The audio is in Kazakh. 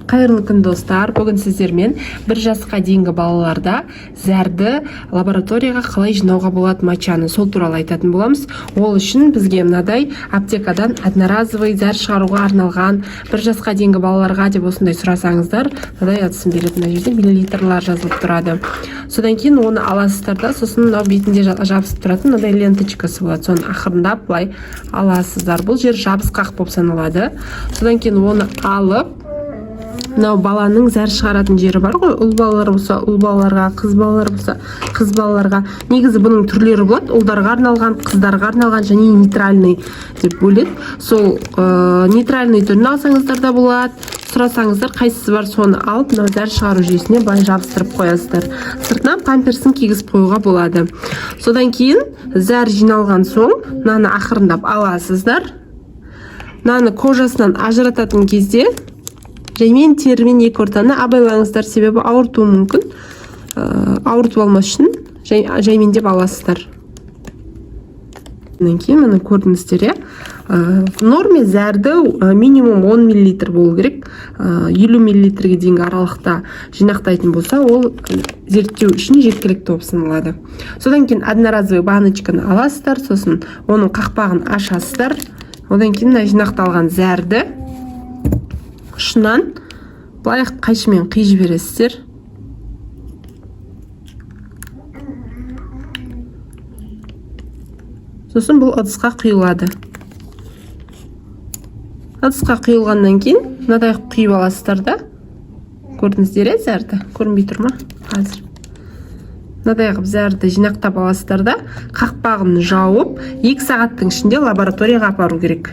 Қайырлы күн достар, бүгін сіздермен 1 жасқа дейінгі балаларда зәрді лабораторияға қалай жинауға болады мочаны, сол туралы айтатын боламыз. Ол үшін бізге мынадай аптекадан одноразовый зәр шығаруға арналған 1 жасқа дейінгі балаларға деп осындай сұрасаңыздар, мынадай әдісін береді. Мына жерде миллилитрлар жазылып тұрады. Содан кейін оны аласыздар да, сосын мынау бетінде жабысып тұратын мынадай ленточкасы болады. Соны ақырындап былай аласыздар. Бұл жер жабысқақ болып саналады. Содан кейін оны алып, мынау баланың зәр шығаратын жері бар ғой, ұл балалар болса ұл балаларға, қыз балалар болса қыз балаларға. Негізі бұның түрлері болады, ұлдарға арналған, қыздарға арналған және нейтральный деп бөледі. Сол нейтральный түрін алсаңыздар да болады. Сұрасаңыздар, қайсысы бар, соны алып, мынау зәр шығару жүйесіне былай жабыстырып қоясыздар. Сыртынан памперсін кигізіп қоюға болады. Содан кейін зәр жиналған соң, мынаны ақырындап аласыздар. Мынаны кожасынан ажырататын кезде жаймен терімен екі ортаны абайлаңыздар, себебі ауыртуы мүмкін. Ауыртып алмас үшін жаймен деп аласыздар. Одан кейін мына көрдіңіздер, в норме зәрді минимум 10 мл болу керек. 50 мл-ге дейінгі аралықта жинақтайтын болса, ол зерттеу үшін жеткілікті болып саналады. Содан кейін одноразовый баночканы аласыздар, сосын оның қақпағын ашасыздар. Одан кейін жинақталған зәрді ұшынан былай қайшымен қиып жібересіздер. Сосын бұл ыдысқа құйылады. Ыдысқа құйылғаннан кейін мынадай құйып аласыздар да. Көрдіңіздер, зәрді көрінбей тұр ма? Қазір. Мынадай қылып зәрді жинақтап аласыздар да, қақпағын жауып, 2 сағаттың ішінде лабораторияға апару керек.